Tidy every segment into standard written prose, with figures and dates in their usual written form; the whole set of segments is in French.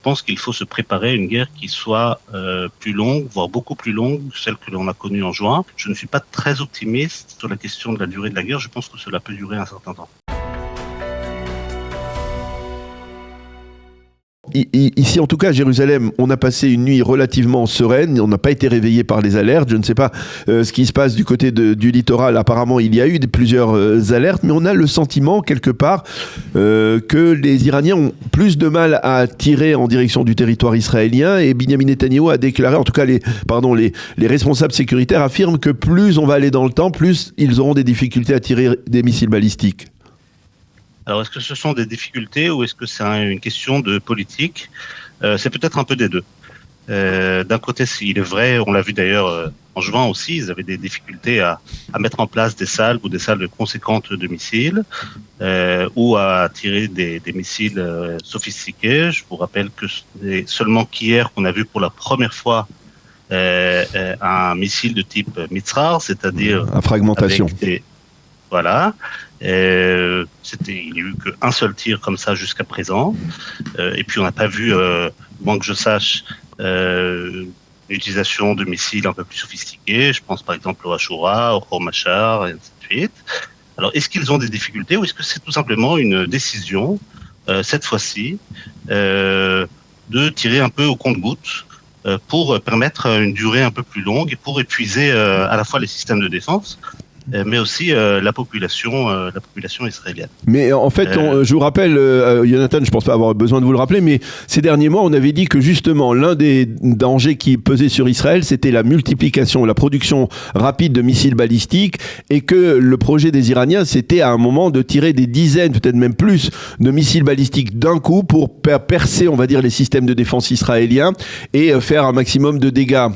Je pense qu'il faut se préparer à une guerre qui soit plus longue, voire beaucoup plus longue, celle que l'on a connue en juin. Je ne suis pas très optimiste sur la question de la durée de la guerre. Je pense que cela peut durer un certain temps. Ici, en tout cas, à Jérusalem, on a passé une nuit relativement sereine. On n'a pas été réveillé par les alertes. Je ne sais pas ce qui se passe du côté du littoral. Apparemment, il y a eu plusieurs alertes, mais on a le sentiment, quelque part, que les Iraniens ont plus de mal à tirer en direction du territoire israélien. Et Benyamin Netanyahou a déclaré, en tout cas, les responsables sécuritaires affirment que plus on va aller dans le temps, plus ils auront des difficultés à tirer des missiles balistiques. Alors, est-ce que ce sont des difficultés ou est-ce que c'est une question de politique ? C'est peut-être un peu des deux. D'un côté, il est vrai, on l'a vu d'ailleurs en juin aussi, ils avaient des difficultés à mettre en place des salves ou des salves conséquentes de missiles ou à tirer des missiles sophistiqués. Je vous rappelle que c'est seulement qu'hier qu'on a vu pour la première fois un missile de type Mitzrar, c'est-à-dire à fragmentation. Voilà. Il n'y a eu qu'un seul tir comme ça jusqu'à présent. Et puis on n'a pas vu, moins que je sache, l'utilisation de missiles un peu plus sophistiqués. Je pense par exemple au Ashura, au Khor-Machar, et ainsi de suite. Alors est-ce qu'ils ont des difficultés ou est-ce que c'est tout simplement une décision, cette fois-ci, de tirer un peu au compte-gouttes pour permettre une durée un peu plus longue et pour épuiser à la fois les systèmes de défense mais aussi la population israélienne. Mais en fait, je vous rappelle, Jonathan, je ne pense pas avoir besoin de vous le rappeler, mais ces derniers mois, on avait dit que justement, l'un des dangers qui pesait sur Israël, c'était la multiplication, la production rapide de missiles balistiques, et que le projet des Iraniens, c'était à un moment de tirer des dizaines, peut-être même plus, de missiles balistiques d'un coup pour percer, on va dire, les systèmes de défense israéliens et faire un maximum de dégâts.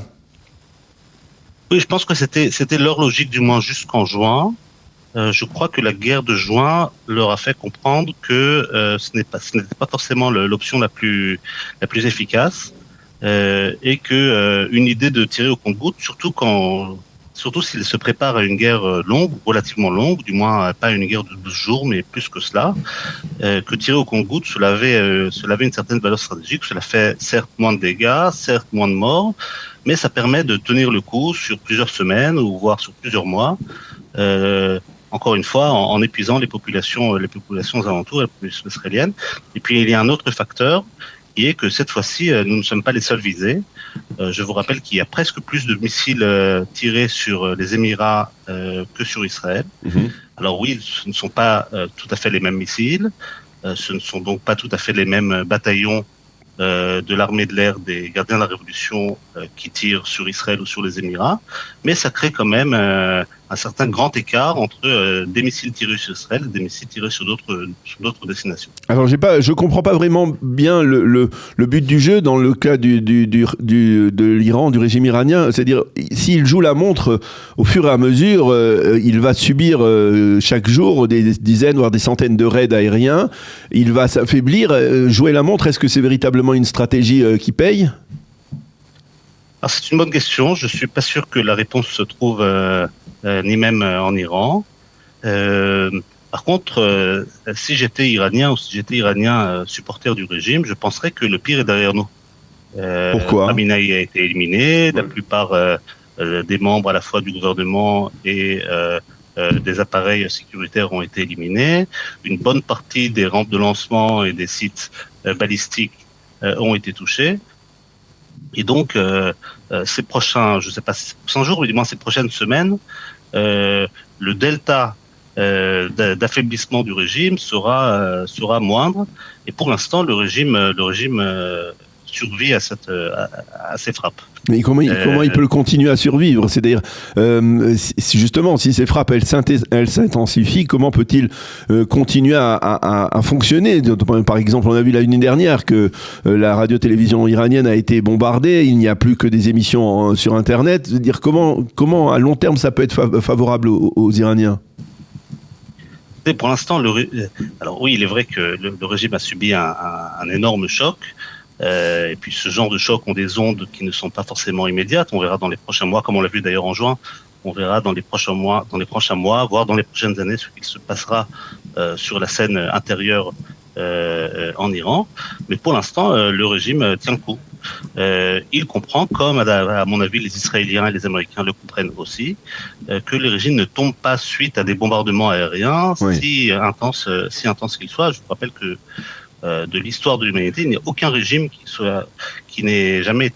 Oui, je pense que c'était leur logique, du moins jusqu'en juin. Je crois que la guerre de juin leur a fait comprendre que ce n'était pas forcément l'option la plus efficace et que une idée de tirer au compte-gouttes, surtout s'ils se préparent à une guerre longue, relativement longue, du moins pas une guerre de 12 jours, mais plus que cela, que tirer au compte-gouttes, cela avait une certaine valeur stratégique. Cela fait certes moins de dégâts, certes moins de morts, mais ça permet de tenir le coup sur plusieurs semaines ou voire sur plusieurs mois. Encore une fois, en épuisant les populations alentours, les populations israéliennes. Et puis il y a un autre facteur qui est que cette fois-ci, nous ne sommes pas les seuls visés. Je vous rappelle qu'il y a presque plus de missiles tirés sur les Émirats que sur Israël. Mm-hmm. Alors oui, ce ne sont pas tout à fait les mêmes missiles, ce ne sont donc pas tout à fait les mêmes bataillons de l'armée de l'air des gardiens de la Révolution qui tirent sur Israël ou sur les Émirats, mais ça crée quand même un certain grand écart entre des missiles tirés sur Israël et des missiles tirés sur d'autres destinations. Alors je comprends pas vraiment bien le but du jeu dans le cas de l'Iran, du régime iranien, c'est-à-dire s'il joue la montre au fur et à mesure, il va subir chaque jour des dizaines voire des centaines de raids aériens, il va s'affaiblir, jouer la montre, est-ce que c'est véritablement une stratégie qui paye ? Alors c'est une bonne question. Je suis pas sûr que la réponse se trouve ni même en Iran. Par contre, si j'étais iranien ou si j'étais iranien supporter du régime, je penserais que le pire est derrière nous. Pourquoi ? Khamenei a été éliminé, la plupart des membres à la fois du gouvernement et des appareils sécuritaires ont été éliminés. Une bonne partie des rampes de lancement et des sites balistiques ont été touchés. Et donc, ces prochains, je ne sais pas si c'est 100 jours, mais du moins ces prochaines semaines, le delta d'affaiblissement du régime sera moindre. Et pour l'instant, le régime survit à ces frappes. Mais comment il peut continuer à survivre ? C'est-à-dire, justement, si ces frappes elles s'intensifient, comment peut-il continuer à fonctionner ? Par exemple, on a vu l'année dernière que la radio-télévision iranienne a été bombardée, il n'y a plus que des émissions sur Internet. C'est-à-dire, comment à long terme ça peut être favorable aux Iraniens ? Et pour l'instant, alors oui, il est vrai que le régime a subi un énorme choc. Et puis ce genre de chocs ont des ondes qui ne sont pas forcément immédiates. On verra dans les prochains mois, comme on l'a vu d'ailleurs en juin, on verra dans les prochains mois, voire dans les prochaines années, ce qu'il se passera sur la scène intérieure en Iran. Mais pour l'instant, le régime tient le coup. Il comprend, comme à mon avis les Israéliens et les Américains le comprennent aussi, que le régime ne tombe pas suite à des bombardements aériens, Oui. si intenses qu'ils soient. Je vous rappelle que de l'histoire de l'humanité, il n'y a aucun régime qui n'ait jamais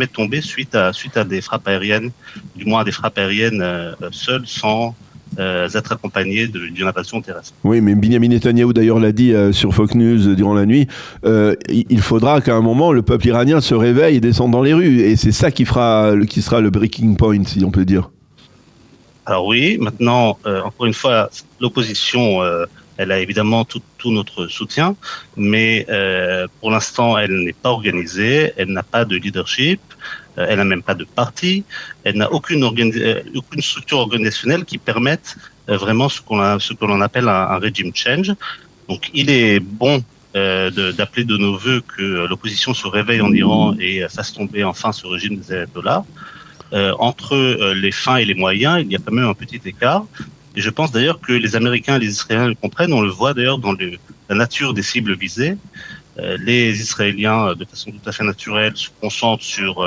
tombé suite à des frappes aériennes, du moins à des frappes aériennes seules, sans être accompagnées d'une invasion terrestre. Oui, mais Benjamin Netanyahou d'ailleurs l'a dit sur Fox News durant la nuit, il faudra qu'à un moment le peuple iranien se réveille et descende dans les rues. Et c'est ça qui sera le breaking point, si on peut dire. Alors oui, maintenant, encore une fois, l'opposition, elle a évidemment tout notre soutien, mais pour l'instant, elle n'est pas organisée, elle n'a pas de leadership, elle n'a même pas de parti, elle n'a aucune structure organisationnelle qui permette vraiment ce que l'on appelle un regime change. Donc il est bon d'appeler de nos voeux que l'opposition se réveille en Iran et fasse tomber enfin ce régime des ayatollahs. Entre les fins et les moyens, il y a quand même un petit écart. Et je pense d'ailleurs que les Américains et les Israéliens le comprennent. On le voit d'ailleurs dans la nature des cibles visées. Les Israéliens, de façon tout à fait naturelle, se concentrent sur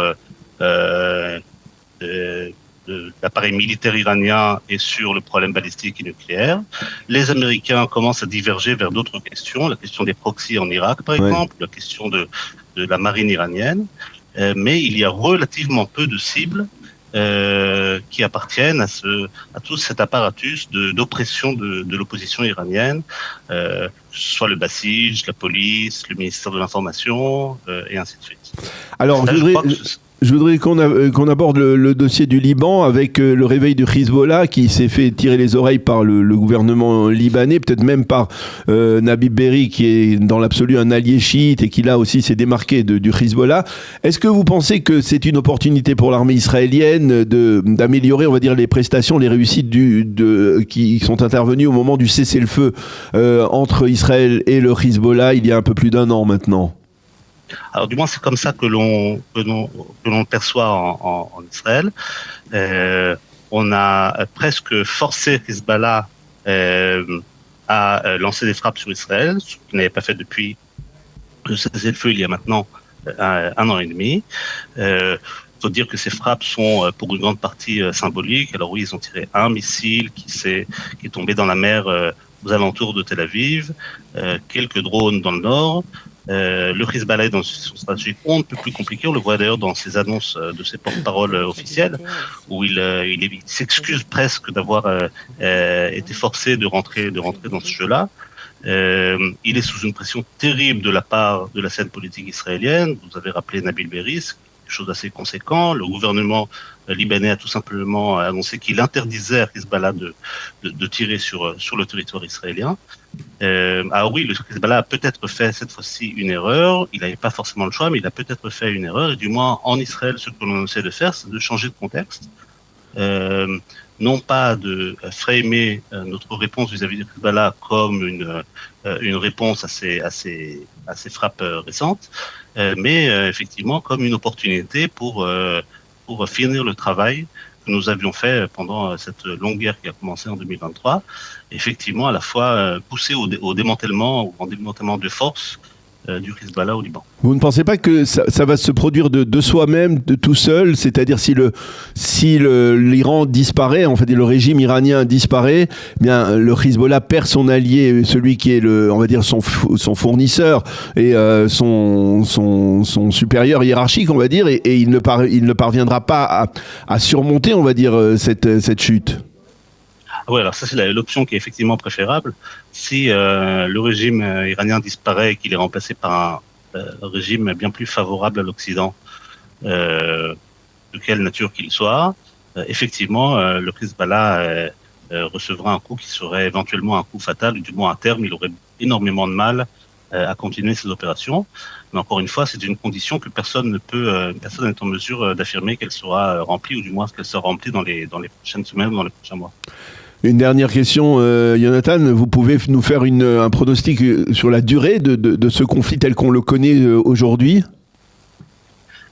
l'appareil militaire iranien et sur le problème balistique et nucléaire. Les Américains commencent à diverger vers d'autres questions, la question des proxys en Irak, par exemple, la question de la marine iranienne. Mais il y a relativement peu de cibles qui appartiennent à tout cet apparatus d'oppression de l'opposition iranienne, que ce soit le Basij, la police, le ministère de l'Information, et ainsi de suite. Alors, je voudrais qu'on aborde le dossier du Liban avec le réveil du Hezbollah qui s'est fait tirer les oreilles par le gouvernement libanais, peut-être même par Nabih Berri qui est dans l'absolu un allié chiite et qui là aussi s'est démarqué du Hezbollah. Est-ce que vous pensez que c'est une opportunité pour l'armée israélienne d'améliorer, on va dire, les prestations, les réussites qui sont intervenues au moment du cessez-le-feu entre Israël et le Hezbollah il y a un peu plus d'1 an maintenant? Alors du moins c'est comme ça que l'on le perçoit en Israël. On a presque forcé Hezbollah à lancer des frappes sur Israël, ce qu'il n'avait pas fait depuis le cessez-le-feu il y a maintenant 1 an et demi. Faut dire que ces frappes sont pour une grande partie symboliques. Alors oui, ils ont tiré un missile qui est tombé dans la mer aux alentours de Tel Aviv, quelques drones dans le nord. Le Hezbollah est dans son stratégie on ne peut plus compliqué. On le voit d'ailleurs dans ses annonces de ses porte-paroles officiels, où il s'excuse presque d'avoir été forcé de rentrer dans ce jeu-là. Il est sous une pression terrible de la part de la scène politique israélienne. Vous avez rappelé Nabih Berri, quelque chose d'assez conséquent. Le gouvernement libanais a tout simplement annoncé qu'il interdisait à Hezbollah de tirer sur le territoire israélien. Ah oui, le Hezbollah a peut-être fait cette fois-ci une erreur. Il n'avait pas forcément le choix, mais il a peut-être fait une erreur. Et du moins, en Israël, ce que l'on essaie de faire, c'est de changer de contexte. Non pas de framer notre réponse vis-à-vis du Hezbollah comme une réponse à ces frappes récentes, mais effectivement comme une opportunité pour finir le travail que nous avions fait pendant cette longue guerre qui a commencé en 2023. Effectivement, à la fois pousser au démantèlement ou en démantèlement de force du Hezbollah au Liban. Vous ne pensez pas que ça va se produire de soi-même, de tout seul, c'est-à-dire si l'Iran disparaît, en fait, le régime iranien disparaît, eh bien le Hezbollah perd son allié, celui qui est on va dire son fournisseur et son supérieur hiérarchique, on va dire, et il ne parviendra pas à surmonter, on va dire, cette chute. Oui, alors ça c'est l'option qui est effectivement préférable. Si le régime iranien disparaît et qu'il est remplacé par un régime bien plus favorable à l'Occident, de quelle nature qu'il soit, effectivement le Hezbollah recevra un coup qui serait éventuellement un coup fatal, ou du moins à terme il aurait énormément de mal à continuer ses opérations. Mais encore une fois, c'est une condition que personne n'est en mesure d'affirmer qu'elle sera remplie, ou du moins qu'elle sera remplie dans les prochaines semaines ou dans les prochains mois. Une dernière question, Jonathan, vous pouvez nous faire un pronostic sur la durée de ce conflit tel qu'on le connaît aujourd'hui?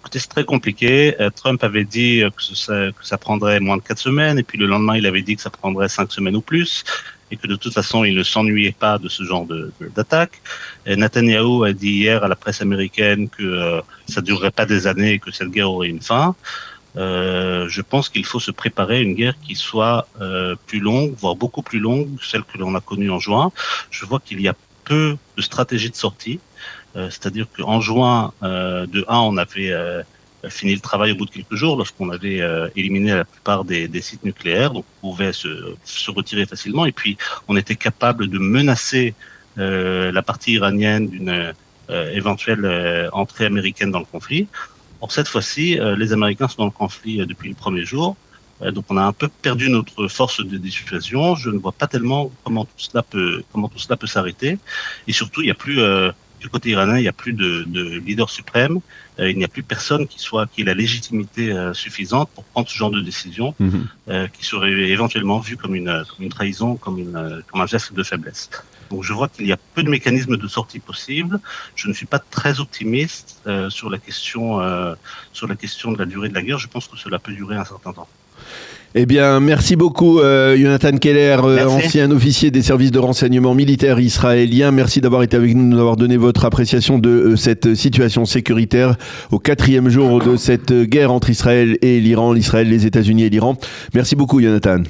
Écoutez, c'est très compliqué. Trump avait dit que ça prendrait moins de 4 semaines, et puis le lendemain, il avait dit que ça prendrait 5 semaines ou plus. et que de toute façon, il ne s'ennuyait pas de ce genre d'attaque. Et Netanyahou a dit hier à la presse américaine que ça ne durerait pas des années et que cette guerre aurait une fin. Je pense qu'il faut se préparer à une guerre qui soit plus longue, voire beaucoup plus longue que celle que l'on a connue en juin. Je vois qu'il y a peu de stratégies de sortie. C'est-à-dire qu'en juin, on avait fini le travail au bout de quelques jours lorsqu'on avait éliminé la plupart des sites nucléaires, donc on pouvait se retirer facilement. Et puis, on était capable de menacer la partie iranienne d'une éventuelle entrée américaine dans le conflit. Or, cette fois-ci, les Américains sont dans le conflit depuis le premier jour. Donc, on a un peu perdu notre force de dissuasion. Je ne vois pas tellement comment tout cela peut s'arrêter. Et surtout, il n'y a plus du côté iranien, il n'y a plus de leader suprême. Il n'y a plus personne qui ait la légitimité suffisante pour prendre ce genre de décision, qui serait éventuellement vue comme une trahison, comme un geste de faiblesse. Donc je vois qu'il y a peu de mécanismes de sortie possibles. Je ne suis pas très optimiste sur la question de la durée de la guerre. Je pense que cela peut durer un certain temps. Eh bien, merci beaucoup, Jonathan Keller, ancien officier des services de renseignement militaire israélien. Merci d'avoir été avec nous, d'avoir donné votre appréciation de cette situation sécuritaire au 4e jour de cette guerre entre Israël et l'Iran, l'Israël, les États-Unis et l'Iran. Merci beaucoup, Jonathan.